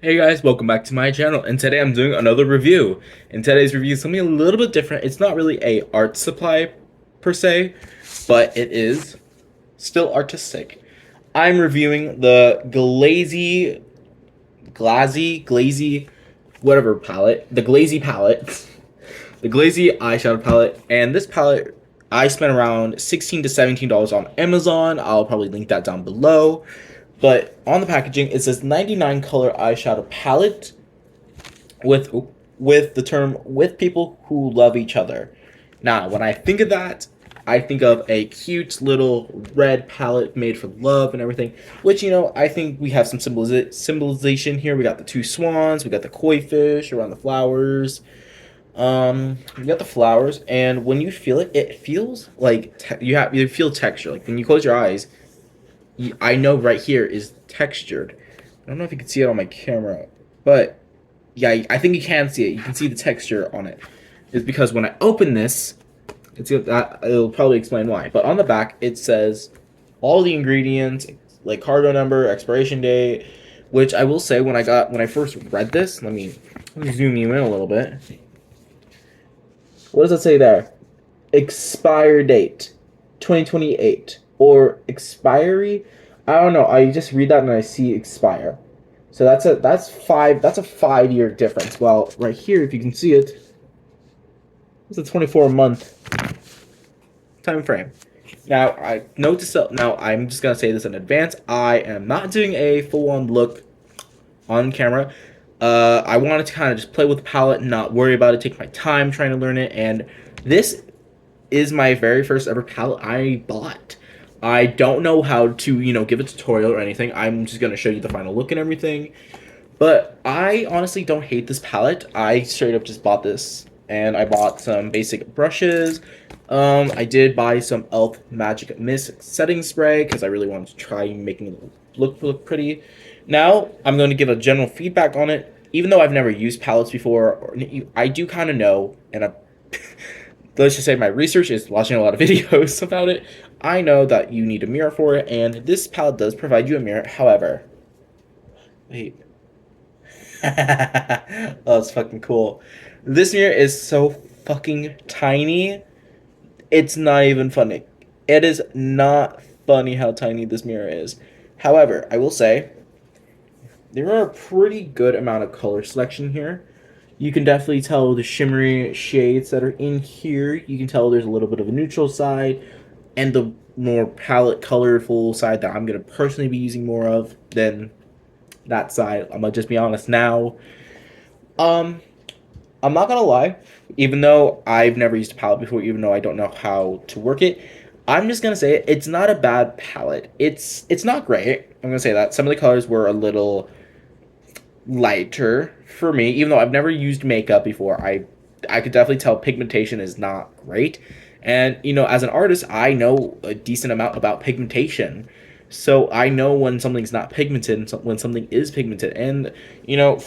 Hey guys, welcome back to my channel, and today I'm doing another review. And today's review is something a little bit different. It's not really a art supply per se, but it is still artistic. I'm reviewing the Glazzi, whatever palette, the Glazzi palette, the Glazzi eyeshadow palette, and this palette I spent around $16 to $17 on Amazon. I'll probably link that down below. But on the packaging, it says 99 color eyeshadow palette with the term with people who love each other. Now, when I think of that, I think of a cute little red palette made for love and everything, which, I think we have some symbolization here. We got the two swans, we got the koi fish around the flowers. We got the flowers, and when you feel it, it feels like you feel texture. Like when you close your eyes, I know right here is textured. I don't know if you can see it on my camera, but yeah, I think you can see it. You can see the texture on it. It's because when I open this, it'll probably explain why. But on the back, it says all the ingredients, like cargo number, expiration date, which I will say when I first read this, let me zoom you in a little bit. What does it say there? Expire date, 2028. Or expiry, I don't know. I just read that and I see expire. So that's a 5-year difference. Well, right here, if you can see it, it's a 24-month time frame. Now, I'm just gonna say this in advance. I am not doing a full-on look on camera. I wanted to kind of just play with the palette and not worry about it, take my time trying to learn it, and this is my very first ever palette I bought. I don't know how to, give a tutorial or anything. I'm just going to show you the final look and everything. But I honestly don't hate this palette. I straight up just bought this. And I bought some basic brushes. I did buy some e.l.f. Magic Mist setting spray because I really wanted to try making it look pretty. Now, I'm going to give a general feedback on it. Even though I've never used palettes before, I do kind of know, and let's just say my research is watching a lot of videos about it. I know that you need a mirror for it, and this palette does provide you a mirror. However, wait. Oh, that's fucking cool. This mirror is so fucking tiny. It's not even funny. It is not funny how tiny this mirror is. However, I will say, there are a pretty good amount of color selection here. You can definitely tell the shimmery shades that are in here. You can tell there's a little bit of a neutral side and the more palette colorful side that I'm going to personally be using more of than that side. I'm going to just be honest now. I'm not going to lie. Even though I've never used a palette before, even though I don't know how to work it, I'm just going to say it's not a bad palette. It's not great. I'm going to say that. Some of the colors were a little lighter for me, even though I've never used makeup before. I could definitely tell pigmentation is not great, and as an artist, I know a decent amount about pigmentation, so I know when something's not pigmented and when something is pigmented. And I'm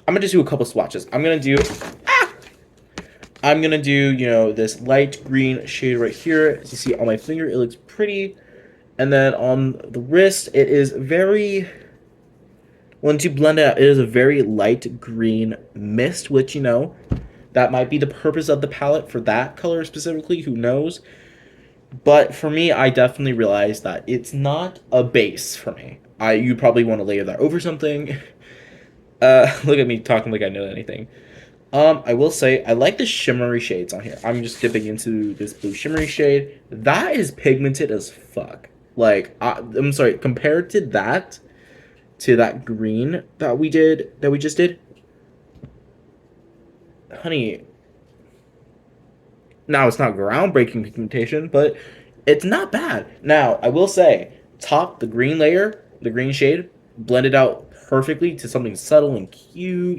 gonna just do a couple swatches. I'm gonna do this light green shade right here. As you see on my finger, it looks pretty, and then on the wrist, it is very. Once you blend it out, it is a very light green mist, which, that might be the purpose of the palette for that color specifically, who knows. But for me, I definitely realized that it's not a base for me. You probably want to layer that over something. Look at me talking like I know anything. I will say, I like the shimmery shades on here. I'm just dipping into this blue shimmery shade. That is pigmented as fuck. Like, I'm sorry, compared to that green that we just did, honey. Now, it's not groundbreaking pigmentation, but it's not bad. Now, I will say, the green layer, the green shade, blended out perfectly to something subtle and cute,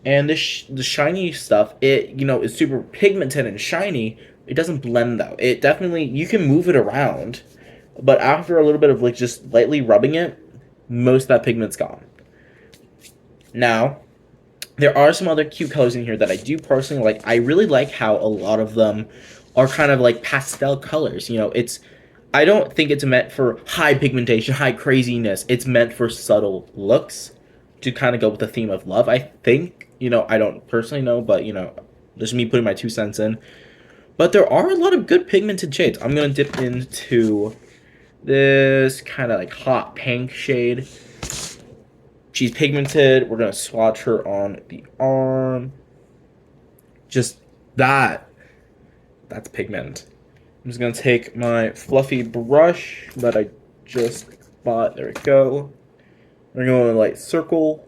and the shiny stuff, it, is super pigmented and shiny. It doesn't blend though. It definitely, you can move it around, but after a little bit of like just lightly rubbing it, most of that pigment's gone. Now, there are some other cute colors in here that I do personally like. I really like how a lot of them are kind of like pastel colors. I don't think it's meant for high pigmentation, high craziness. It's meant for subtle looks to kind of go with the theme of love. I think, I don't personally know, but just me putting my 2 cents in. But there are a lot of good pigmented shades. I'm gonna dip into this kind of like hot pink shade. She's pigmented. We're gonna swatch her on the arm. Just that. That's pigment. I'm just gonna take my fluffy brush that I just bought. There we go. We're going to light circle.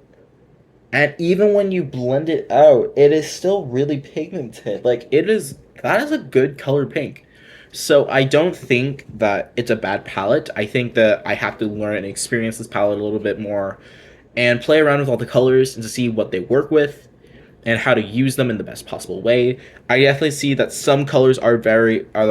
And even when you blend it out, it is still really pigmented. Like that is a good color pink. So I don't think that it's a bad palette. I think that I have to learn and experience this palette a little bit more and play around with all the colors and to see what they work with and how to use them in the best possible way. I definitely see that some colors are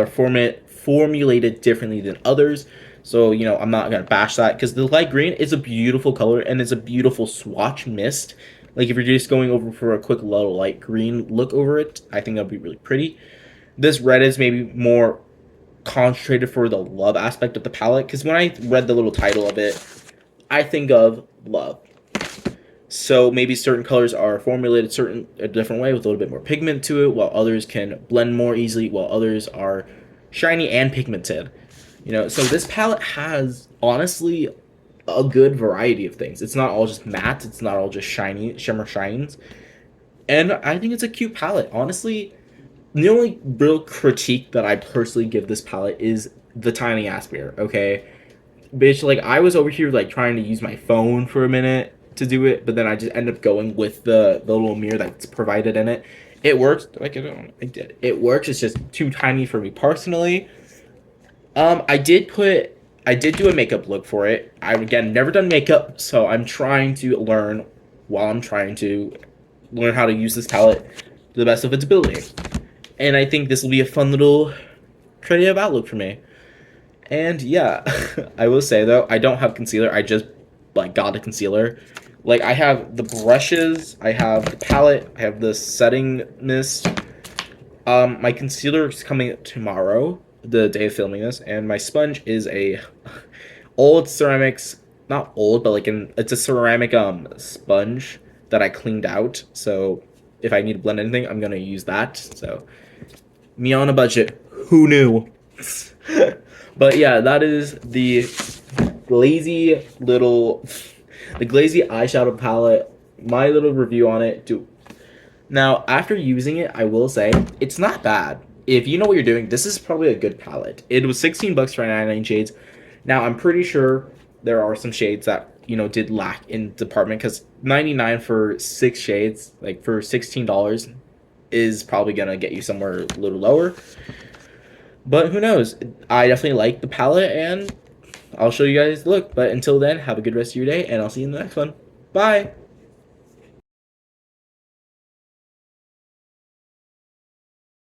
formulated differently than others. So, I'm not going to bash that because the light green is a beautiful color and it's a beautiful swatch mist. Like if you're just going over for a quick little light green look over it, I think that'll be really pretty. This red is maybe more concentrated for the love aspect of the palette because when I read the little title of it, I think of love. So maybe certain colors are formulated a different way with a little bit more pigment to it, while others can blend more easily, while others are shiny and pigmented. So this palette has honestly a good variety of things. It's not all just matte. It's not all just shiny shimmer shines. And I think it's a cute palette. Honestly, the only real critique that I personally give this palette is the tiny ass mirror. Okay, bitch. Like I was over here like trying to use my phone for a minute to do it, but then I just end up going with the little mirror that's provided in it. It works. Like it did. It works. It's just too tiny for me personally. I did do a makeup look for it. I've again never done makeup, so I'm trying to learn while I'm trying to learn how to use this palette to the best of its ability. And I think this will be a fun little creative outlook for me. And yeah, I will say though, I don't have concealer. I just got a concealer. Like I have the brushes, I have the palette, I have the setting mist. My concealer is coming tomorrow, the day of filming this, and my sponge is a old ceramics, not old, but it's a ceramic sponge that I cleaned out. So if I need to blend anything, I'm gonna use that. So me on a budget, who knew? But yeah, that is the Glazzi eyeshadow palette. My little review on it. Now, after using it, I will say it's not bad. If you know what you're doing, this is probably a good palette. It was $16 for 99 shades. Now, I'm pretty sure there are some shades that did lack in department because 99 for 6 shades, like for $16, is probably gonna get you somewhere a little lower. But who knows? I definitely like the palette, and I'll show you guys the look. But until then, have a good rest of your day, and I'll see you in the next one. Bye!